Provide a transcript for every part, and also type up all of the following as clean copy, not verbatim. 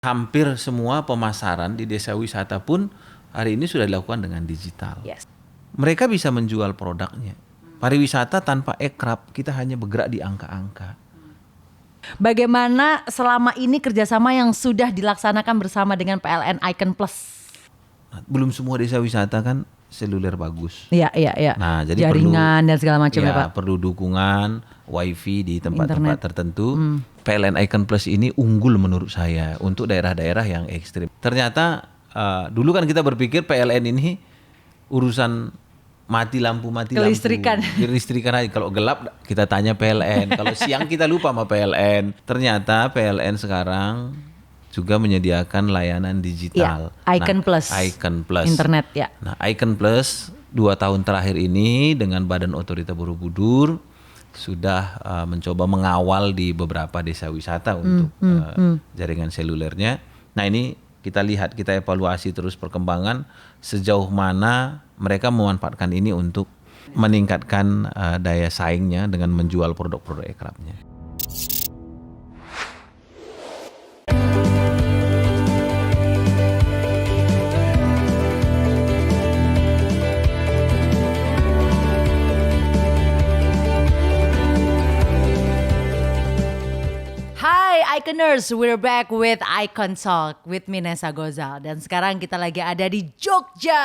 Hampir semua pemasaran di desa wisata pun hari ini sudah dilakukan dengan digital. Yes. Mereka bisa menjual produknya. Pariwisata tanpa ekrab, kita hanya bergerak di angka-angka. Bagaimana selama ini kerjasama yang sudah dilaksanakan bersama dengan PLN Icon Plus? Belum semua desa wisata kan seluler bagus. Iya. Nah, jadi jaringan dan segala macam ya Pak. Perlu dukungan wifi di tempat-tempat tertentu. PLN Icon Plus ini unggul menurut saya untuk daerah-daerah yang ekstrim. Ternyata dulu kan kita berpikir PLN ini urusan mati lampu. Kelistrikan aja. Kalau gelap kita tanya PLN. Kalau siang kita lupa sama PLN. Ternyata PLN sekarang juga menyediakan layanan digital. Ya, Icon Plus. Icon Plus. Internet ya. Nah, Icon Plus 2 tahun terakhir ini dengan Badan Otorita Borobudur sudah mencoba mengawal di beberapa desa wisata untuk jaringan selulernya. Nah, ini kita lihat, kita evaluasi terus perkembangan sejauh mana mereka memanfaatkan ini untuk meningkatkan daya saingnya dengan menjual produk-produk ekrabnya. Iconers, we're back with Icon Talk with me Nessa Gozal. Dan sekarang kita lagi ada di Jogja.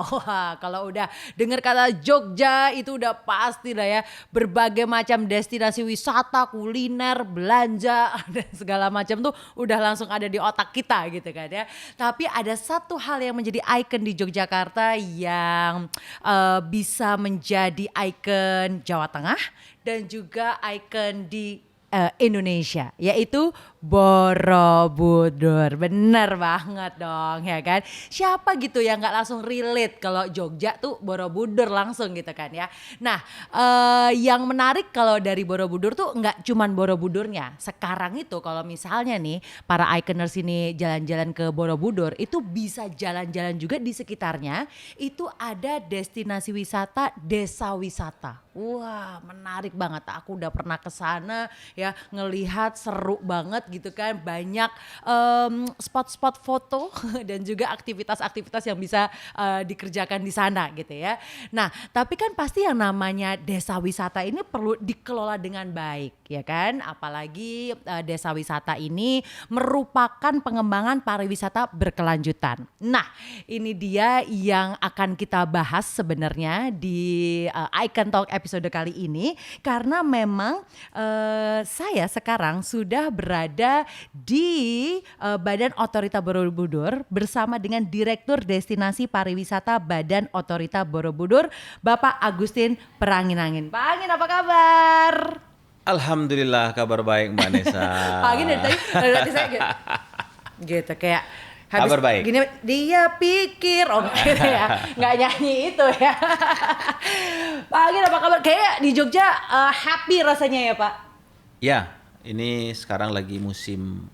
Wah, kalau udah dengar kata Jogja itu udah pasti lah ya. Berbagai macam destinasi wisata, kuliner, belanja dan segala macam tuh udah langsung ada di otak kita gitu kan ya. Tapi ada satu hal yang menjadi icon di Yogyakarta yang bisa menjadi icon Jawa Tengah dan juga icon di Indonesia, yaitu Borobudur. Bener banget dong ya kan. Siapa gitu yang gak langsung relate kalau Jogja tuh Borobudur langsung gitu kan ya. Nah yang menarik kalau dari Borobudur tuh gak cuman Borobudurnya. Sekarang itu kalau misalnya nih para iconers ini jalan-jalan ke Borobudur, itu bisa jalan-jalan juga di sekitarnya. Itu ada destinasi wisata, desa wisata. Wah, menarik banget. Aku udah pernah ke sana ya, ngelihat seru banget gitu kan. Banyak spot-spot foto dan juga aktivitas-aktivitas yang bisa dikerjakan di sana gitu ya. Nah, tapi kan pasti yang namanya desa wisata ini perlu dikelola dengan baik ya kan. Apalagi desa wisata ini merupakan pengembangan pariwisata berkelanjutan. Nah, ini dia yang akan kita bahas sebenarnya di Icon Talk episode kali ini, karena memang saya sekarang sudah berada di Badan Otorita Borobudur bersama dengan Direktur Destinasi Pariwisata Badan Otorita Borobudur, Bapak Agustin Peranginangin. Pak Angin, apa kabar? Alhamdulillah, kabar baik Mbak Nessa. Pak Angin dari tadi saya gitu kayak habis kabar baik. Gini dia pikir gitu ya, nggak nyanyi itu ya. Pak Agin, apa kabar? Kayak di Jogja happy rasanya ya Pak? Ya, ini sekarang lagi musim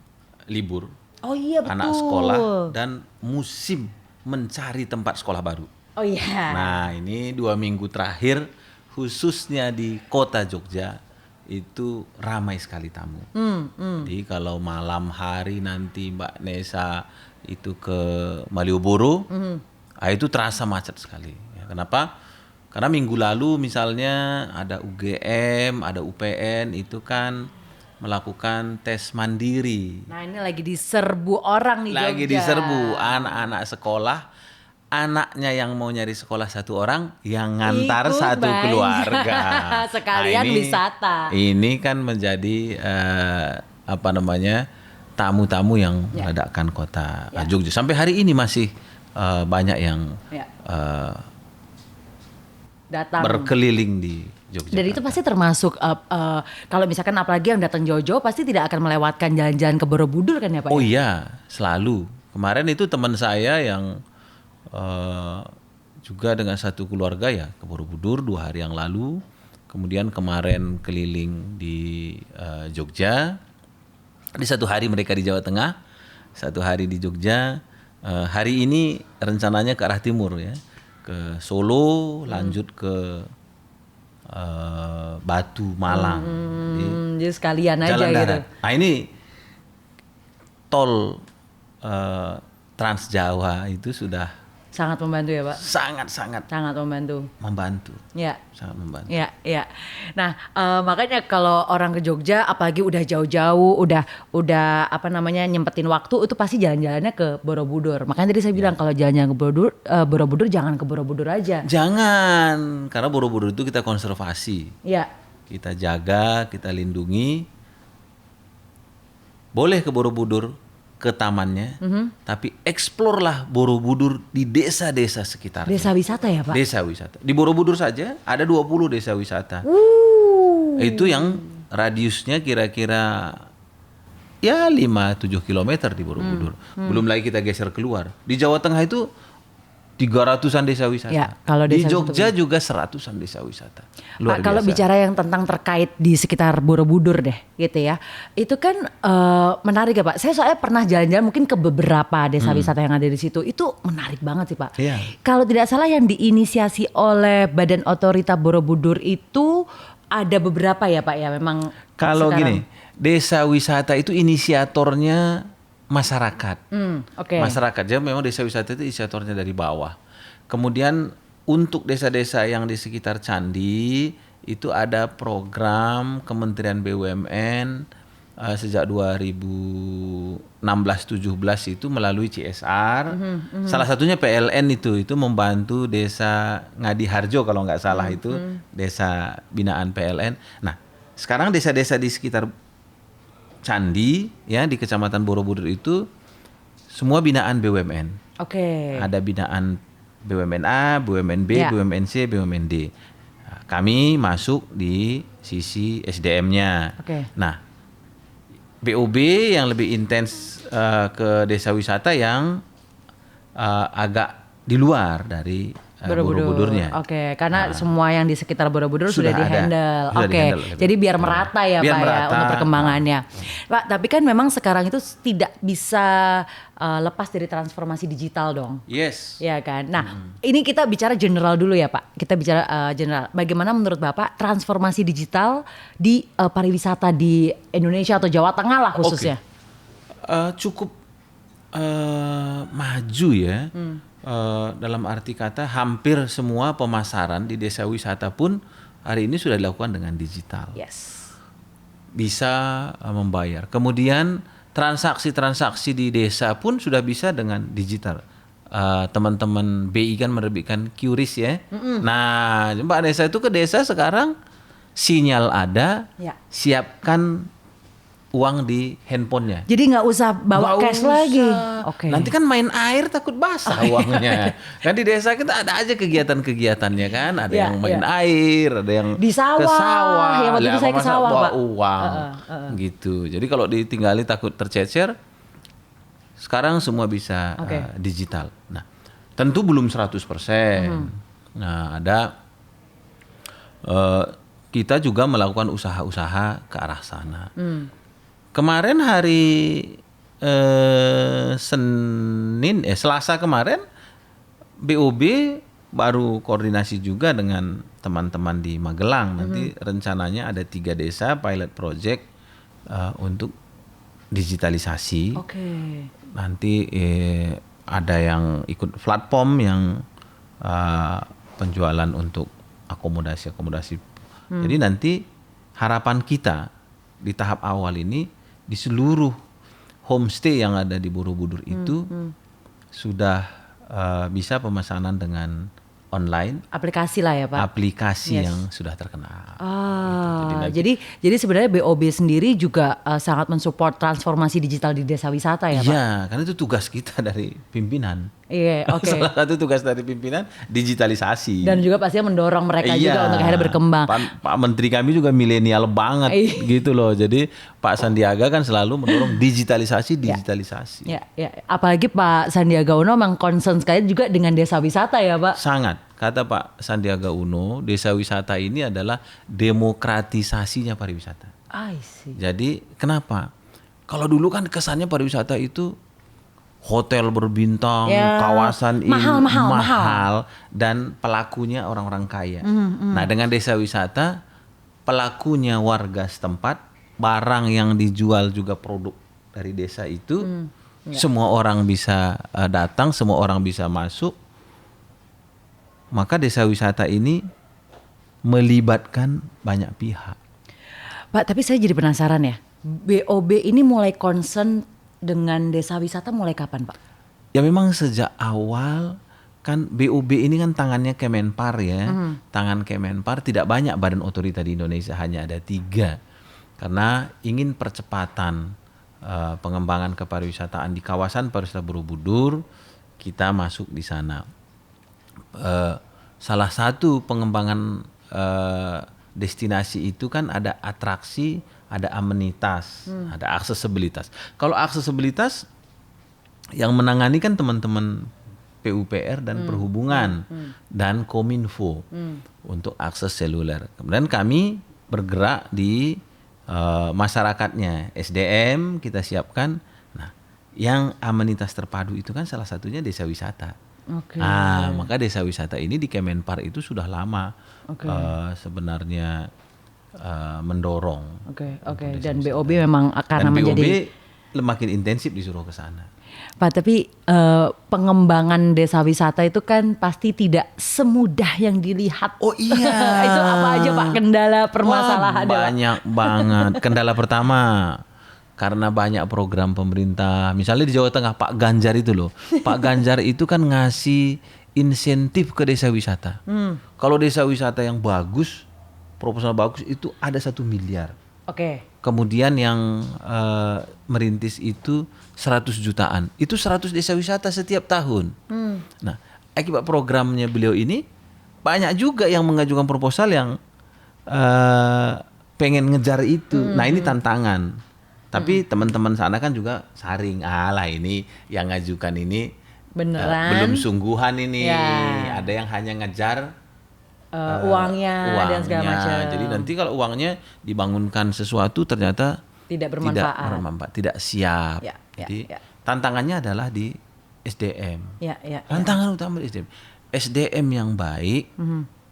libur. Oh iya betul. Anak sekolah dan musim mencari tempat sekolah baru. Oh iya. Nah, ini 2 minggu terakhir khususnya di kota Jogja itu ramai sekali tamu. Jadi kalau malam hari nanti Mbak Nessa itu ke Malioboro, itu terasa macet sekali. Ya, kenapa? Karena minggu lalu misalnya ada UGM, ada UPN itu kan melakukan tes mandiri. Nah, ini lagi diserbu orang nih Jogja. Lagi diserbu anak-anak sekolah. Anaknya yang mau nyari sekolah 1 orang, yang ngantar Ikut 1 keluarga. Sekalian wisata. Ini kan menjadi tamu-tamu yang meledakkan kota Jogja. Sampai hari ini masih banyak yang datang berkeliling di Jogja. Dan itu pasti termasuk kalau misalkan apalagi yang datang jauh-jauh pasti tidak akan melewatkan jalan-jalan ke Borobudur kan ya Pak? Oh iya, selalu. Kemarin itu teman saya yang juga dengan 1 keluarga ya ke Borobudur 2 hari yang lalu. Kemudian kemarin keliling di Jogja. Di 1 hari mereka di Jawa Tengah, 1 hari di Jogja. Hari ini rencananya ke arah timur ya, ke Solo, lanjut ke Batu, Malang. Jadi sekalian aja jalan gitu. darat. Nah ini tol Trans Jawa itu sudah Sangat membantu ya Pak? sangat-sangat Sangat membantu. membantu. Ya. Sangat membantu. Ya, ya. Nah, makanya kalau orang ke Jogja, apalagi udah jauh-jauh, udah apa namanya nyempetin waktu, itu pasti jalan-jalannya ke Borobudur. Makanya tadi saya bilang kalau jalan-jalan ke Borobudur jangan ke Borobudur aja. Jangan, karena Borobudur itu kita konservasi, Ya, kita jaga, kita lindungi. Boleh ke Borobudur, ke tamannya, tapi explore lah Borobudur di desa-desa sekitarnya. desa wisata ya Pak? Desa wisata. Di Borobudur saja ada 20 desa wisata. Itu yang radiusnya kira-kira ya 5-7 kilometer di Borobudur. Belum lagi kita geser keluar. Di Jawa Tengah itu 300-an desa wisata. Ya, kalau di desa Jogja juga 100-an desa wisata. Luar Pak, kalau biasa. bicara yang tentang terkait di sekitar Borobudur deh gitu ya. Itu kan menarik ya Pak. Saya soalnya pernah jalan-jalan mungkin ke beberapa desa wisata yang ada di situ. Itu menarik banget sih Pak. Iya. Kalau tidak salah yang diinisiasi oleh Badan Otorita Borobudur itu ada beberapa ya Pak ya memang. Kalau sekarang. gini, desa wisata itu inisiatornya masyarakat. Oke. Masyarakat, jadi memang desa wisata itu inisiatornya dari bawah. Kemudian untuk desa-desa yang di sekitar candi itu ada program Kementerian BUMN sejak 2016-17 itu melalui CSR. Salah satunya PLN itu membantu desa Ngadiharjo kalau nggak salah itu desa binaan PLN. Nah, sekarang desa-desa di sekitar candi ya di Kecamatan Borobudur itu semua binaan BUMN. Oke. Ada binaan BUMN A, BUMN B, Ya. BUMN C, BUMN D. Nah, kami masuk di sisi SDM-nya. Oke. Nah, BOB yang lebih intens ke desa wisata yang agak di luar dari Borobudurnya. Oke, karena semua yang di sekitar Borobudur sudah Sudah ada. di-handle. Sudah Oke, di-handle. jadi biar merata ya Biar Pak ya merata. untuk perkembangannya. Pak, tapi kan memang sekarang itu tidak bisa lepas dari transformasi digital dong. Yes. Ya kan. Nah, ini kita bicara general dulu ya Pak. Kita bicara general. Bagaimana menurut Bapak transformasi digital di pariwisata di Indonesia atau Jawa Tengah lah khususnya? Cukup maju ya. Dalam arti kata hampir semua pemasaran di desa wisata pun hari ini sudah dilakukan dengan digital. Yes. Bisa membayar. Kemudian transaksi-transaksi di desa pun sudah bisa dengan digital. Teman-teman BI kan menerbitkan QRIS ya. Nah, Mbak Desa itu ke desa sekarang sinyal ada, Ya. siapkan uang di handphonenya. Jadi nggak usah bawa Nggak cash usah. lagi. Oke. Nanti kan main air takut basah uangnya. Kan di desa kita ada aja kegiatan-kegiatannya kan. Ada Iya, yang main iya. air, ada yang Di sawah. ke sawah. Ya, waktu itu Lah, saya ke masa sawah, bawa Pak. uang. Gitu. Jadi kalau ditinggali takut tercecer, sekarang semua bisa Oke. digital. Nah, tentu belum 100%. Nah, ada kita juga melakukan usaha-usaha ke arah sana. Kemarin hari Selasa kemarin BOB baru koordinasi juga dengan teman-teman di Magelang. Nanti rencananya ada 3 desa pilot project untuk digitalisasi. Oke. Nanti ada yang ikut platform yang penjualan untuk akomodasi-akomodasi. Jadi nanti harapan kita di tahap awal ini di seluruh homestay yang ada di Borobudur itu sudah bisa pemesanan dengan online, Aplikasi lah ya Pak. aplikasi Yes. yang sudah terkenal. Jadi sebenarnya BOB sendiri juga sangat mensupport transformasi digital di desa wisata ya Pak. Iya, karena itu tugas kita dari pimpinan. Iya, oke. Salah satu tugas dari pimpinan digitalisasi. Dan juga pastinya mendorong mereka juga untuk akhirnya berkembang. Pak Menteri kami juga milenial banget gitu loh. Jadi Pak Sandiaga kan selalu mendorong digitalisasi. Ya, apalagi Pak Sandiaga Uno memang concern sekali juga dengan desa wisata ya Pak. Sangat. Kata Pak Sandiaga Uno, desa wisata ini adalah demokratisasinya pariwisata. I see. Jadi kenapa? Kalau dulu kan kesannya pariwisata itu hotel berbintang, Ya, kawasan ini mahal. dan pelakunya orang-orang kaya. Nah, dengan desa wisata pelakunya warga setempat, barang yang dijual juga produk dari desa itu semua orang bisa datang, semua orang bisa masuk, maka desa wisata ini melibatkan banyak pihak. Pak, tapi saya jadi penasaran ya. BOB ini mulai concern dengan desa wisata mulai kapan, Pak? Ya memang sejak awal kan BOB ini kan tangannya Kemenpar ya. Tangan Kemenpar, tidak banyak badan otorita di Indonesia, hanya ada 3. Karena ingin percepatan pengembangan kepariwisataan di kawasan pariwisata Borobudur, kita masuk di sana. Salah satu pengembangan destinasi itu kan ada atraksi, ada amenitas, ada aksesibilitas. Kalau aksesibilitas yang menangani kan teman-teman PUPR dan Perhubungan dan Kominfo untuk akses seluler. Kemudian kami bergerak di masyarakatnya, SDM kita siapkan. Nah, yang amenitas terpadu itu kan salah satunya desa wisata. Maka desa wisata ini di Kemenpar itu sudah lama sebenarnya mendorong. Dan BOB memang akan menjadi, BOB makin intensif disuruh ke sana. Pak, tapi pengembangan desa wisata itu kan pasti tidak semudah yang dilihat. Oh iya. Itu apa aja Pak kendala permasalahan? Banyak banget. Kendala pertama, karena banyak program pemerintah. Misalnya di Jawa Tengah Pak Ganjar itu loh. Pak Ganjar itu kan ngasih insentif ke desa wisata. Kalau desa wisata yang bagus, proposal bagus itu ada 1 miliar. Kemudian yang merintis itu 100 jutaan. Itu 100 desa wisata setiap tahun. Nah, akibat programnya beliau ini banyak juga yang mengajukan proposal yang pengen ngejar itu. Nah, ini tantangan. Tapi teman-teman sana kan juga saring, ini yang ngajukan ini beneran belum sungguhan ini. Ada yang hanya ngejar uangnya dan segala macam. Jadi nanti kalau uangnya dibangunkan sesuatu ternyata tidak bermanfaat, tidak siap. Jadi tantangannya adalah di SDM. Tantangan utama di SDM. SDM yang baik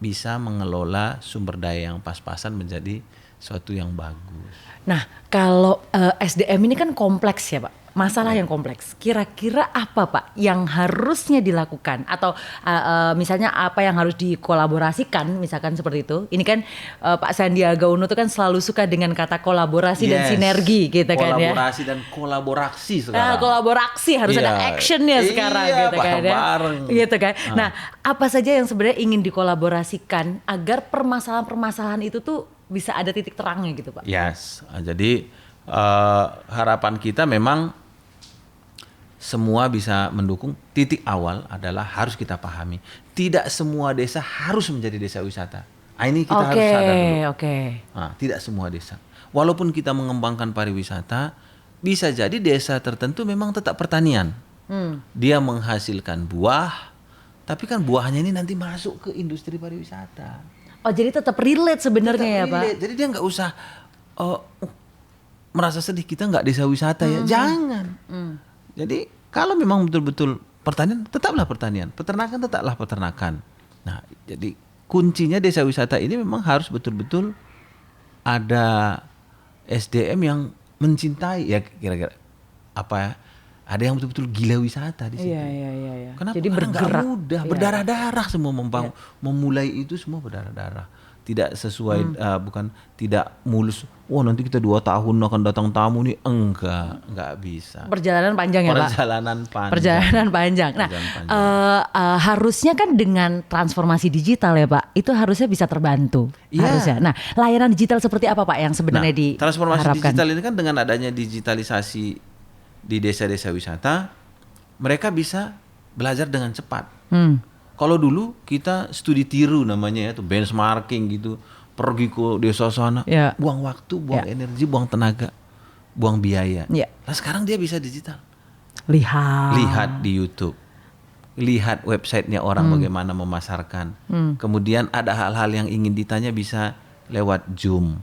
bisa mengelola sumber daya yang pas-pasan menjadi suatu yang bagus. Nah, kalau SDM ini kan kompleks ya Pak. Masalah yang kompleks. Kira-kira apa Pak yang harusnya dilakukan atau misalnya apa yang harus dikolaborasikan misalkan seperti itu. Ini kan Pak Sandiaga Uno itu kan selalu suka dengan kata kolaborasi dan sinergi gitu kan ya. Kolaborasi dan kolaborasi sekarang. Kolaborasi harus ada actionnya sekarang gitu kan ya. Gitu kan. Nah, apa saja yang sebenarnya ingin dikolaborasikan agar permasalahan-permasalahan itu tuh bisa ada titik terangnya gitu Pak. Jadi harapan kita memang semua bisa mendukung. Titik awal adalah harus kita pahami, tidak semua desa harus menjadi desa wisata. Ini kita harus sadar dulu. Tidak semua desa. Walaupun kita mengembangkan pariwisata, bisa jadi desa tertentu memang tetap pertanian. Dia menghasilkan buah, tapi kan buahnya ini nanti masuk ke industri pariwisata. Jadi tetap relate sebenarnya ya Pak. Jadi dia nggak usah merasa sedih kita nggak desa wisata ya. Jangan. Jadi kalau memang betul-betul pertanian, tetaplah pertanian. Peternakan, tetaplah peternakan. Nah, jadi kuncinya desa wisata ini memang harus betul-betul ada SDM yang mencintai ya, kira-kira apa ya? Ada yang betul-betul gila wisata di situ. Kenapa? Jadi karena bergerak. Nggak mudah, berdarah-darah semua memulai itu semua berdarah-darah. Tidak sesuai, bukan tidak mulus. Nanti kita 2 tahun akan datang tamu nih, enggak bisa. Perjalanan panjang ya Pak. Perjalanan panjang. Nah, harusnya kan dengan transformasi digital ya Pak, itu harusnya bisa terbantu. Harusnya. Nah, layanan digital seperti apa Pak yang sebenarnya diharapkan? Transformasi digital ini kan dengan adanya digitalisasi di desa-desa wisata, mereka bisa belajar dengan cepat. Kalau dulu kita studi tiru namanya ya, tuh benchmarking gitu, pergi ke desa sana, buang waktu, buang energi, buang tenaga, buang biaya. Nah sekarang dia bisa digital. Lihat di YouTube, lihat websitenya orang bagaimana memasarkan. Kemudian ada hal-hal yang ingin ditanya bisa lewat Zoom.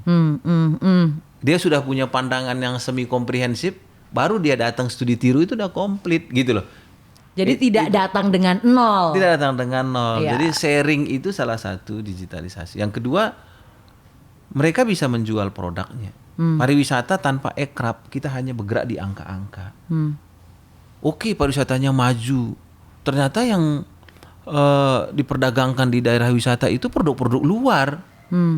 Dia sudah punya pandangan yang semi komprehensif, baru dia datang studi tiru itu udah komplit gitu loh. Jadi tidak datang dengan nol. Tidak datang dengan nol. Jadi sharing itu salah satu digitalisasi. Yang kedua, mereka bisa menjual produknya. Pariwisata tanpa ekrab, kita hanya bergerak di angka-angka. oke, pariwisatanya maju. Ternyata yang diperdagangkan di daerah wisata itu produk-produk luar.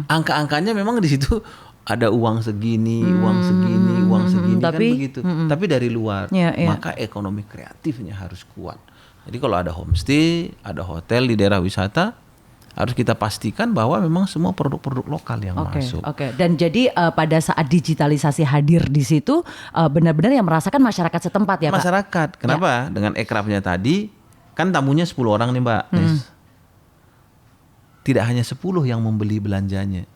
Angka-angkanya memang di situ ada uang segini, uang segini kan tapi, begitu. Tapi dari luar, Ya, ya. maka ekonomi kreatifnya harus kuat. Jadi kalau ada homestay, ada hotel di daerah wisata, harus kita pastikan bahwa memang semua produk-produk lokal yang masuk. Oke. Dan jadi pada saat digitalisasi hadir di situ, benar-benar yang merasakan masyarakat setempat ya Pak? Masyarakat, kenapa? Dengan ekrafnya tadi, kan tamunya 10 orang nih Mbak. Nes. Tidak hanya 10 yang membeli belanjanya.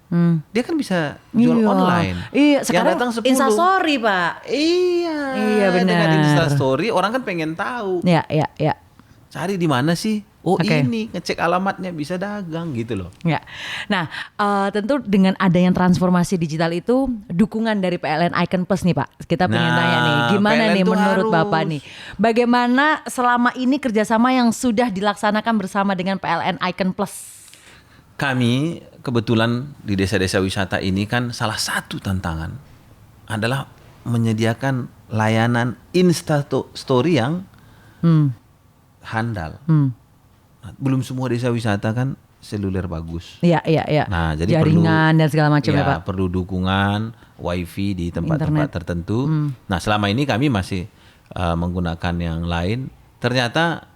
Dia kan bisa jual online. Iya, yang sekarang datang 10. Instastory Pak. Iya benar. Dengan Instastory orang kan pengen tahu. Ya. Cari di mana sih? Oh Oke. ini, ngecek alamatnya bisa dagang gitu loh. Ya, nah tentu dengan adanya transformasi digital itu dukungan dari PLN Icon Plus nih Pak. Kita pengen Nah, tanya nih, gimana PLN nih tuh menurut harus. Bapak nih? Bagaimana selama ini kerjasama yang sudah dilaksanakan bersama dengan PLN Icon Plus? Kami kebetulan di desa-desa wisata ini kan salah satu tantangan adalah menyediakan layanan Instastory yang handal. Nah, belum semua desa wisata kan seluler bagus. Iya. Nah, jadi jaringan dan segala macam ya ya, Pak. perlu dukungan wifi di tempat-tempat tertentu. Nah, selama ini kami masih menggunakan yang lain. Ternyata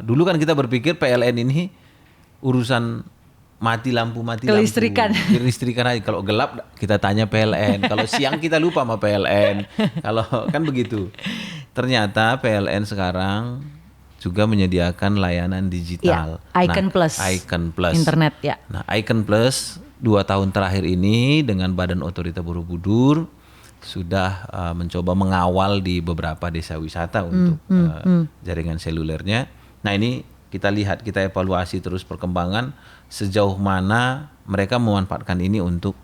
dulu kan kita berpikir PLN ini urusan mati lampu. Kelistrikan. Kelistrikan aja. Kalau gelap kita tanya PLN. Kalau siang kita lupa sama PLN. Kalau kan begitu. Ternyata PLN sekarang juga menyediakan layanan digital. Ya, Icon Plus. Icon Plus. Internet ya. Nah, Icon Plus 2 tahun terakhir ini dengan Badan Otorita Borobudur sudah mencoba mengawal di beberapa desa wisata untuk jaringan selulernya. Nah, ini kita lihat, kita evaluasi terus perkembangan sejauh mana mereka memanfaatkan ini untuk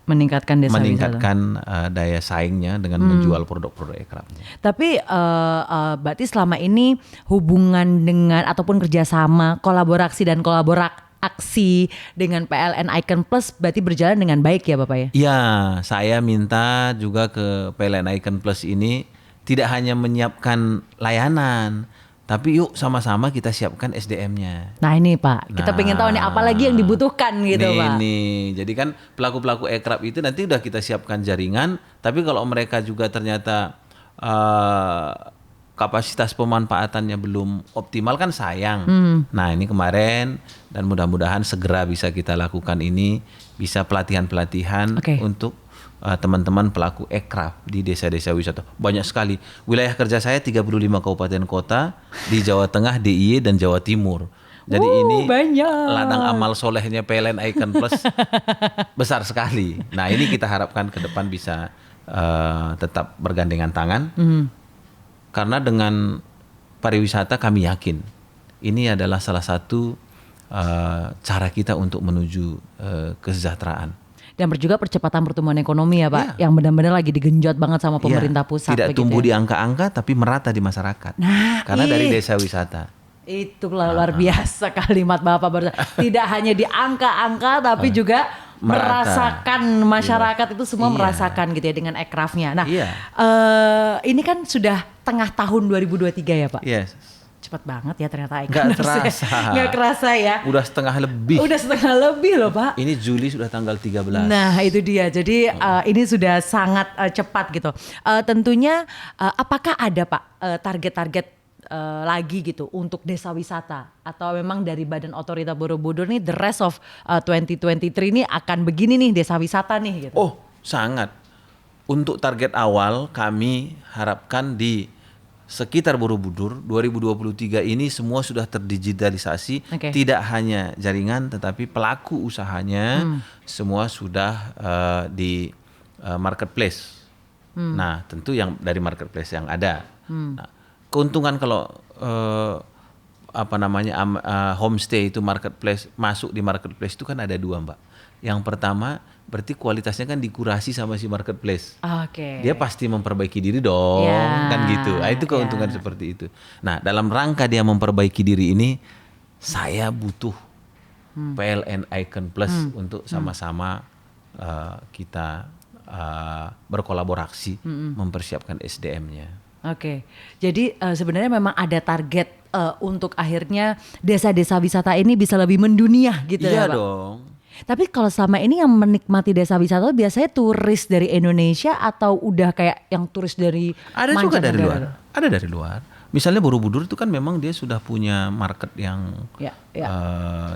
Meningkatkan desa wisata. meningkatkan daya saingnya dengan menjual produk-produk ekrafnya. Tapi berarti selama ini hubungan dengan ataupun kerjasama, kolaborasi dan aksi dengan PLN Icon Plus berarti berjalan dengan baik ya Bapak ya? Iya, saya minta juga ke PLN Icon Plus ini tidak hanya menyiapkan layanan, tapi yuk sama-sama kita siapkan SDM-nya. Nah ini Pak, kita pengen tahu nih apa lagi yang dibutuhkan gitu Pak. Nih, jadi kan pelaku-pelaku ekraf itu nanti udah kita siapkan jaringan, tapi kalau mereka juga ternyata kapasitas pemanfaatannya belum optimal kan sayang. Nah ini kemarin dan mudah-mudahan segera bisa kita lakukan ini, bisa pelatihan-pelatihan untuk teman-teman pelaku ekraf di desa-desa wisata. Banyak sekali. Wilayah kerja saya 35 kabupaten kota di Jawa Tengah, DIY dan Jawa Timur. Jadi ini banyak. ladang amal solehnya PLN Icon Plus besar sekali. Nah ini kita harapkan ke depan bisa tetap bergandengan tangan. Karena dengan pariwisata kami yakin ini adalah salah satu cara kita untuk menuju kesejahteraan. Dan juga percepatan pertumbuhan ekonomi ya Pak, yang benar-benar lagi digenjot banget sama pemerintah pusat. Tidak tumbuh di angka-angka tapi merata di masyarakat. Nah, karena dari desa wisata. Itu luar biasa kalimat Bapak barusan. Tidak hanya di angka-angka tapi juga merasakan masyarakat itu semua merasakan gitu ya dengan ekrafnya. Nah, ini kan sudah tengah tahun 2023 ya Pak. Yes. Cepat banget ya ternyata Icon. Nggak terasa. Nggak kerasa ya. Udah setengah lebih. Udah setengah lebih loh Pak. Ini Juli sudah tanggal 13. Nah itu dia. Jadi ini sudah sangat cepat gitu. Tentunya apakah ada Pak target-target lagi gitu untuk desa wisata? Atau memang dari Badan Otorita Borobudur nih the rest of 2023 ini akan begini nih desa wisata nih gitu? Oh sangat. Untuk target awal kami harapkan di sekitar Borobudur 2023 ini semua sudah terdigitalisasi. Tidak hanya jaringan tetapi pelaku usahanya semua sudah di marketplace. Nah tentu yang dari marketplace yang ada. Nah, keuntungan kalau homestay itu marketplace, masuk di marketplace itu kan ada 2 Mbak. Yang pertama berarti kualitasnya kan dikurasi sama si marketplace. Dia pasti memperbaiki diri dong, kan gitu. Nah, itu keuntungan seperti itu. Nah, dalam rangka dia memperbaiki diri ini, saya butuh PLN Icon Plus untuk sama-sama kita berkolaborasi mempersiapkan SDM-nya. Oke, jadi sebenarnya memang ada target untuk akhirnya desa-desa wisata ini bisa lebih mendunia gitu Iya ya Pak? dong. Tapi kalau selama ini yang menikmati desa wisata biasanya turis dari Indonesia atau udah kayak yang turis dari Ada juga dari luar. mancanegara? Ada dari luar. Misalnya Borobudur itu kan memang dia sudah punya market yang Ya, ya.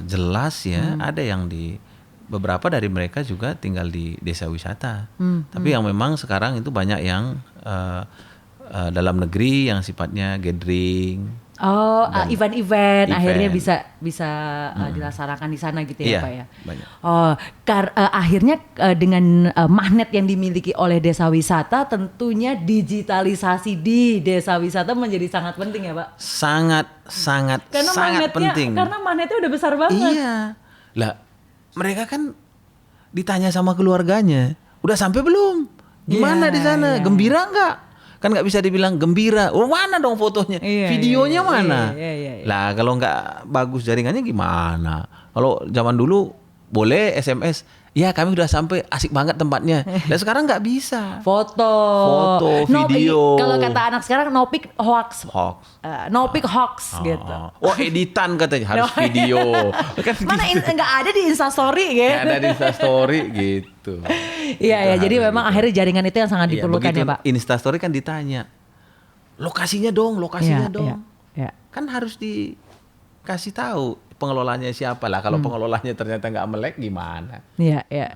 jelas ya. Ada yang di beberapa dari mereka juga tinggal di desa wisata. Tapi yang memang sekarang itu banyak yang dalam negeri yang sifatnya gathering. Oh, event-event akhirnya Event. bisa dilaksanakan di sana gitu ya Iya, Pak ya. banyak. Oh, akhirnya dengan magnet yang dimiliki oleh desa wisata, tentunya digitalisasi di desa wisata menjadi sangat penting ya Pak. Sangat sangat sangat penting. Karena magnetnya udah besar banget. Iya. Lah, mereka kan ditanya sama keluarganya, udah sampai belum? Gimana Iya, di sana? iya. Gembira nggak? Kan nggak bisa dibilang gembira. Oh, mana dong fotonya? Iya, Videonya iya, mana? iya. Lah, kalau nggak bagus jaringannya gimana? Kalau zaman dulu boleh SMS, ya kami udah sampai, asik banget tempatnya. Lah sekarang nggak bisa. Foto, video. Kalau kata anak sekarang no pic hoax. Hoax. No pic hoax gitu. Oh, editan katanya harus No. video. Kan Mana gitu. nggak ada di Instastory gitu. Nggak ada di Instastory gitu. Iya ya, jadi harus memang gitu. akhirnya jaringan itu yang sangat Iya, diperlukan begitu ya Pak. Instastory kan ditanya, lokasinya dong, lokasinya dong. Iya. Kan harus dikasih tahu pengelolanya siapa lah. Kalau pengelolanya ternyata nggak melek gimana? Iya, iya.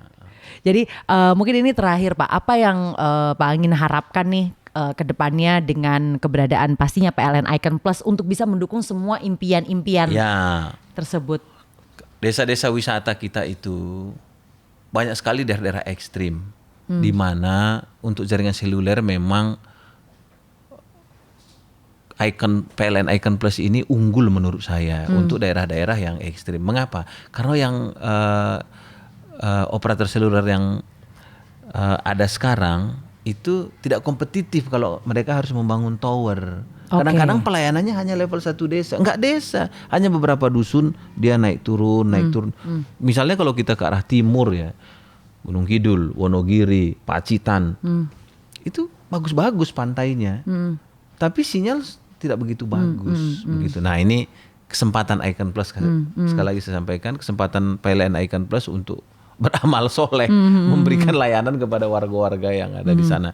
Jadi mungkin ini terakhir Pak, apa yang Pak ingin harapkan nih ke depannya dengan keberadaan pastinya PLN Icon Plus untuk bisa mendukung semua impian-impian Ya, tersebut. desa-desa wisata kita itu banyak sekali daerah-daerah ekstrim, di mana untuk jaringan seluler memang PLN Icon Plus ini unggul menurut saya untuk daerah-daerah yang ekstrim. Mengapa? Karena yang operator seluler yang ada sekarang itu tidak kompetitif kalau mereka harus membangun tower. Kadang-kadang pelayanannya hanya level 1 desa, enggak desa, hanya beberapa dusun dia naik turun. Misalnya kalau kita ke arah timur ya, Gunung Kidul, Wonogiri, Pacitan, itu bagus-bagus pantainya, tapi sinyal tidak begitu bagus, begitu. Nah ini kesempatan Icon Plus sekali lagi saya sampaikan, kesempatan PLN Icon Plus untuk beramal soleh, memberikan layanan kepada warga-warga yang ada di sana.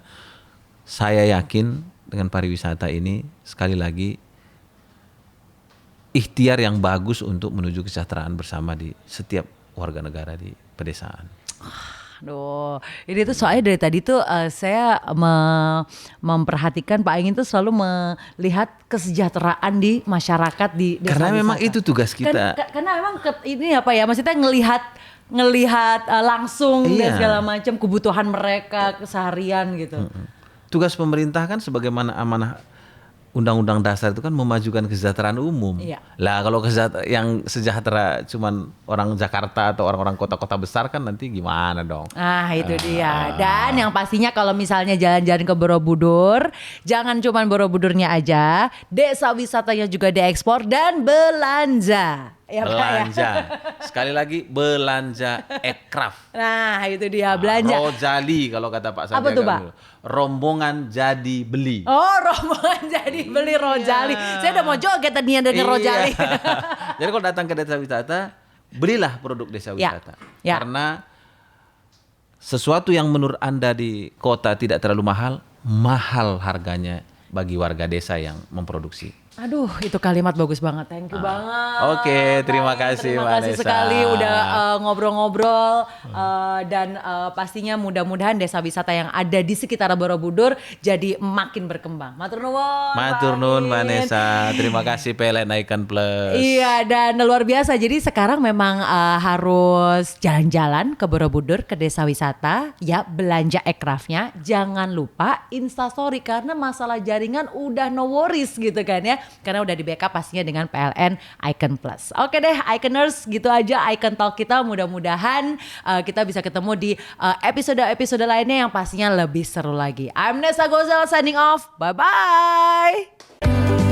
Saya yakin dengan pariwisata ini sekali lagi ikhtiar yang bagus untuk menuju kesejahteraan bersama di setiap warga negara di pedesaan. Aduh, ini tuh soalnya dari tadi tuh saya memperhatikan Pak Engin tuh selalu melihat kesejahteraan di masyarakat di desa Karena memang wisata. itu tugas kita. Karena memang ini apa ya, maksudnya ngelihat langsung dan Iya. segala macam kebutuhan mereka keseharian gitu. Tugas pemerintah kan sebagaimana amanah Undang-Undang Dasar itu kan memajukan kesejahteraan umum. Iya. Lah kalau yang sejahtera cuman orang Jakarta atau orang-orang kota-kota besar kan nanti gimana dong? Ah itu dia. Dan yang pastinya kalau misalnya jalan-jalan ke Borobudur, jangan cuman Borobudurnya aja, desa wisatanya juga diekspor dan belanja. Ya, Pak, ya? Belanja. Sekali lagi belanja aircraft. Nah itu dia belanja. Rojali kalau kata Pak Sandiaga Apa tuh, Pak? Uno. Rombongan jadi beli. Oh rombongan jadi beli Rojali. Saya udah mau joget tadinya dengan Rojali. Jadi kalau datang ke desa wisata, belilah produk desa Ya, wisata. ya. Karena sesuatu yang menurut Anda di kota tidak terlalu mahal, mahal harganya bagi warga desa yang memproduksi. Aduh, itu kalimat bagus banget. Thank you banget. Oke, terima Baik, kasih, Terima kasih Vanessa. sekali udah ngobrol-ngobrol dan pastinya mudah-mudahan desa wisata yang ada di sekitar Borobudur jadi makin berkembang. Matur nuwun. Matur Pak nuwun Engin. Vanessa, terima kasih PLN Icon Plus. Iya dan luar biasa. Jadi sekarang memang harus jalan-jalan ke Borobudur ke desa wisata, ya belanja aircraftnya. Jangan lupa Instastory karena masalah jaringan udah no worries gitu kan ya. Karena udah di backup pastinya dengan PLN Icon Plus. Oke deh Iconers, gitu aja Icon Talk kita. Mudah-mudahan kita bisa ketemu di episode-episode lainnya yang pastinya lebih seru lagi. I'm Nessa Gozel signing off. Bye-bye.